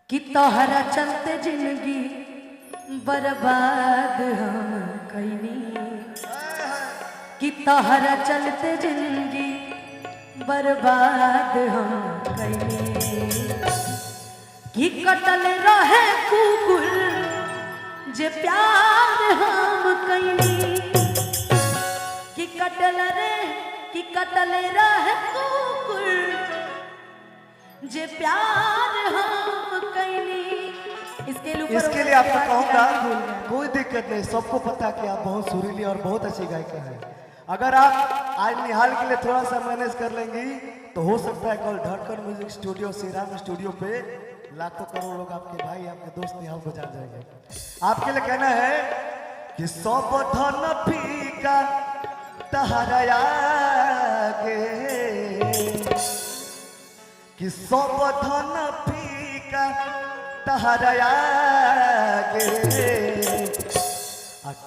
कि तोहरा चलते जिंदगी बर्बाद हम कैनी, कि तोहरा चलते जिंदगी बर्बाद हम कैनी, कि कटल रहे कुकुर जे प्यार हम कैनी, कि कटल रहे कुकुर जे प्यार हम कैनी। इसके लिए आपको कहूँगा कोई दिक्कत नहीं, सबको पता कि आप बहुत सुरीली और बहुत अच्छी गायिका है। अगर आप आज निहाल के लिए थोड़ा सा मैनेज कर लेंगी तो हो सकता है कल धड़कन म्यूजिक स्टूडियो श्रीराम स्टूडियो पे लाखों करोड़ लोग आपके भाई आपके दोस्त यहाँ बजा जाएंगे। आपके लिए कहना है कि सब धन फीका तहरा आगे, कि सब धन फीका तहरा आगे,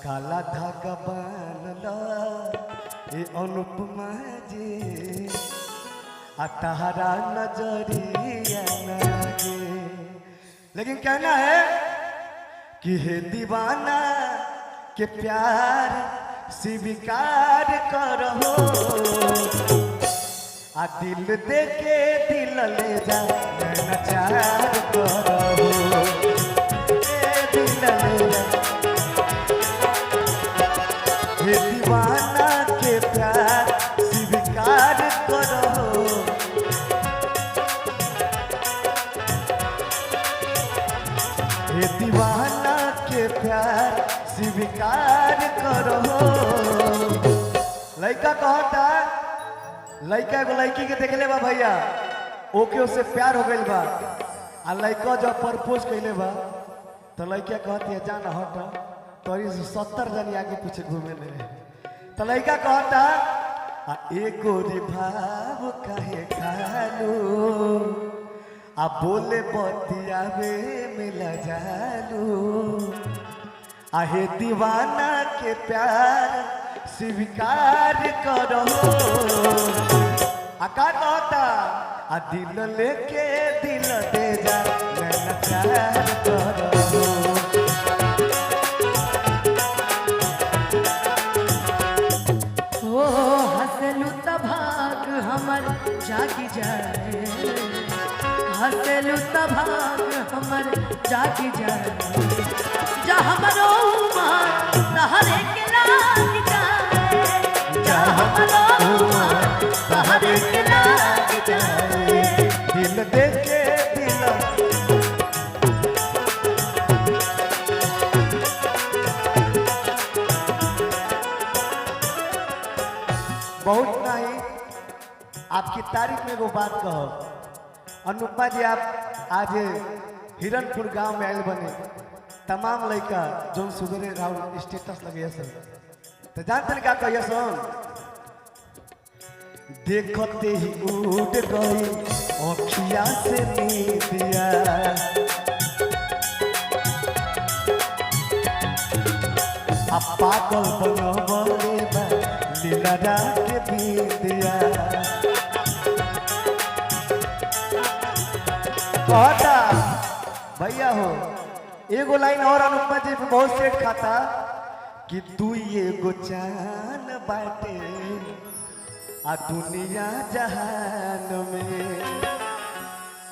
काला धागा बांधला ए अनुपमा जी तहरा नजरिया लागे। लेकिन कहना है कि हे दीवाना के प्यार स्वीकार करो, आ दिल दे के दिल ले जा नचार करो, दिल ले जा हे दीवाना के प्यार स्वीकार करो, हे दीवाना के प्यार स्वीकार करो। लड़का कहता लड़का एगो लड़की के देखले बा भैया, ओके उससे प्यार हो गइल बा, आ लड़का जब प्रपोज कैले बा तो लड़का कहती है जाना हट तोरी 70 जन आगे पीछे घूमे ले। तो लड़का कहता एगो रे भाव काहे खालू, आ बोले बतियावे मिला जालू, आहे दीवाना के प्यार स्वीकार करो, आका कहता आ दिल लेके दिल दे जा नचार करो। ओ हंसलू त भाग हमर जागी जाए, हंसलू त भाग हमर जागी जाए, जा हमरो उमर तहरे के लाग जाए, जा हमरो उमर तहरे के लाग जाए, दिल दे के दिल बहुत नहीं। आपकी तारीफ में वो बात कहो अनुपमा जी, आप आज हिरनपुर गांव में आयल बने, तमाम लड़का जो सुबह राहुल स्टेटस लगे सर तो जानते क्या कहिए सुन, देखते ही उड़ गई अखिया से नींदिया, अब पागल बनवले बा लीला के बिंदिया। कहता भैया हो एगो लाइन और अनुपमा जी पे बहुत सेट खाता कि तू एगो चान बाटे आ दुनिया जहान में,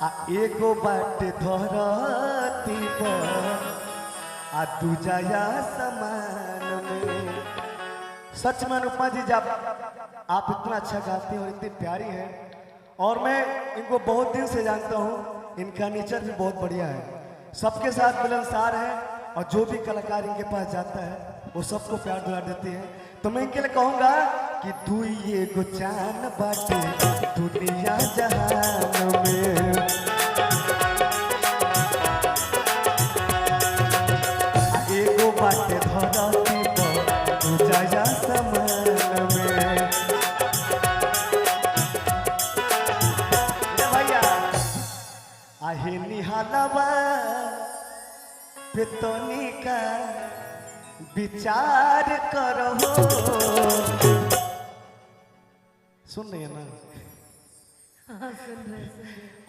आ एगो बाटे धरती पर आ दूजा समान में। सच में अनुपमा जी जब आप इतना अच्छा गाती हैं और इतनी प्यारी हैं, और मैं इनको बहुत दिन से जानता हूँ, इनका नेचर भी बहुत बढ़िया है, सबके साथ मिलनसार है, और जो भी कलाकार इनके पास जाता है वो सबको प्यार दुला देते हैं। तो मैं इनके लिए कहूँगा कि तू ये गो चान बाटे दुनिया जहान में, एगो बाटे धरती पर दूजा समान में। भैया आहे निहालवा पेतनी का विचार करो, सुन रही है ना,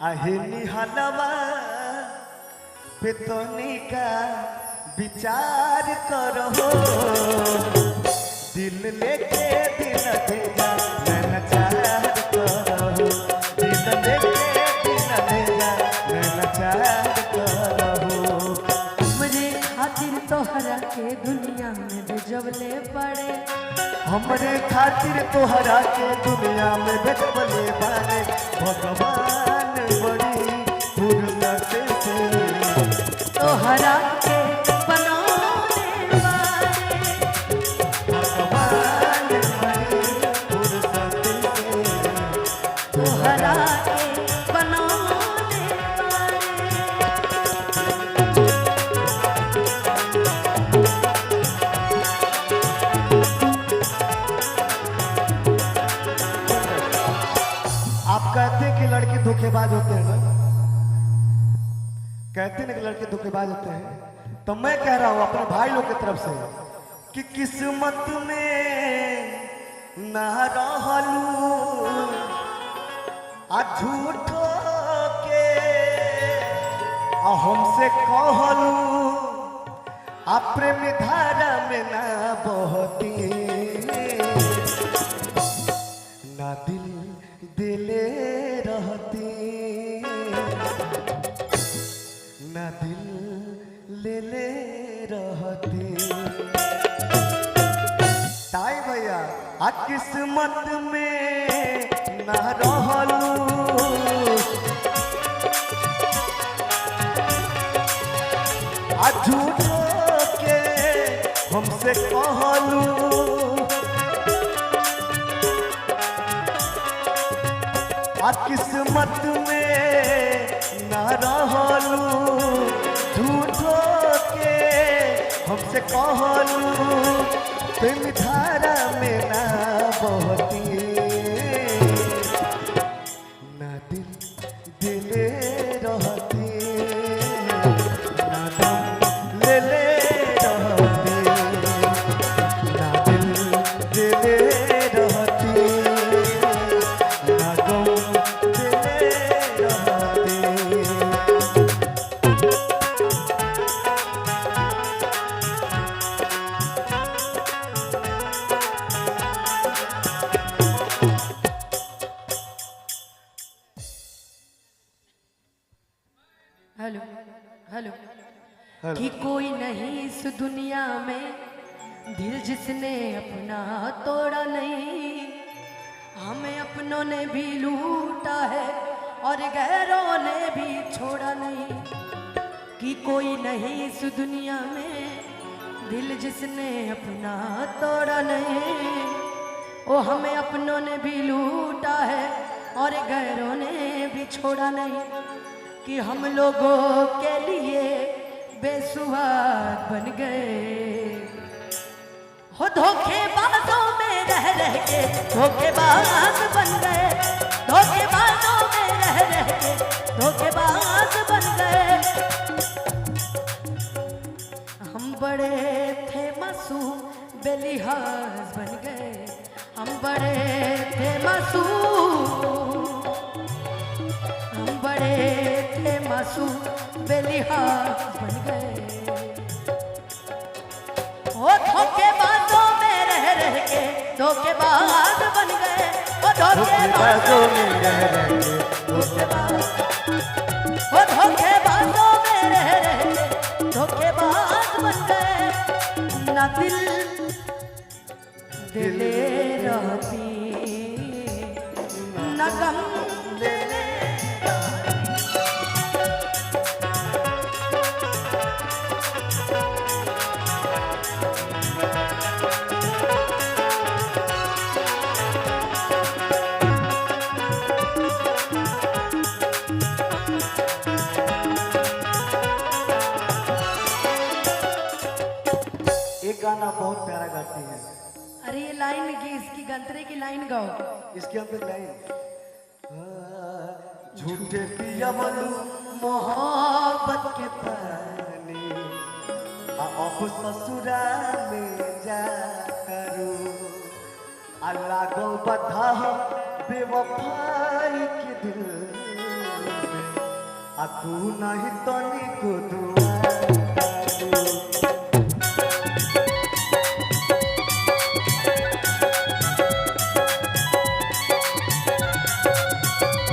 आहे निहालवा बेतनी का विचार करो, दिल लेके दिल भेजा नैना चार करो, दिल लेके दिल भेजा नैना चार करो। मुझे खातिर तोहरा के दुनिया में भेजवले पड़े, हमरे खातिर तोहरा के दुनिया में भेजवले बारे भगवान बड़ी फुर्सत से तोहरा के बनाने वाले भगवान बड़ी फुर्सत से तोहरा के बनाने वाले। आप कहते हैं कि लड़के धोखेबाज होते हैं ना, कहते हैं ना कि लड़के धोखेबाज होते हैं, तो मैं कह रहा हूं अपने भाई लोग की तरफ से कि किस्मत में ना रहलू आ झूठो के आ हमसे कहलू आ प्रेम धारा में ना बहती, ना दिल दिले रहती, ना दिल ले ले रहती। ताई भैया आ किस्मत में ना रहलू आ झूठो के हमसे कहलू आ किस्मत में ना रहलू झूठो के हमसे कहलू प्रेम धारा में ना बहती, ना दिल दिले रहती, ना दम ले ले रहती, ना दिल दिले रहती, ना दम दिले रहती। Hello hello hello. कि कोई नहीं इस दुनिया में दिल जिसने अपना तोड़ा नहीं, हमें अपनों ने भी लूटा है और गैरों ने भी छोड़ा नहीं। कि कोई नहीं इस दुनिया में दिल जिसने अपना तोड़ा नहीं, वो हमें अपनों ने भी लूटा है और गैरों ने भी छोड़ा नहीं। कि हम लोगों के लिए बेसुवाद बन गए हो, धोखेबाजों में रह रह के धोखेबाज बन गए, धोखेबाजों में रह रह के धोखेबाज बन गए। हम बड़े थे मासूम बेलिहाज बन गए, हम बड़े थे मासूम, हम बड़े थे मासूम बेलिहाज बन गए। ओ धोखेबाजों में रह रह के धोखेबाज बन गए, ओ धोखेबाजों में रह रह के धोखेबाज, ओ धोखेबाजों में रह रह के धोखेबाज बन गए। ना दिल दिले रहती, ना गम दिले गाना बहुत प्यारा गाती है। अरे ये लाइन की इसकी गंतरे की लाइन गाओ। इसके अंदर लाइन झूठे पिया बलू मोहब्बत के पानी अब ससुरा में जा करू अल्लाह गो बधा बेवफाई के दिल में आ तू नहीं तनी को दुआ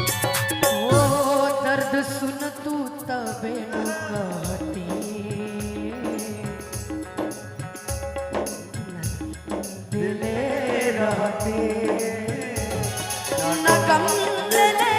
ओ दर्द सुन तू तबे नु कहती दिले रहती न गम लेने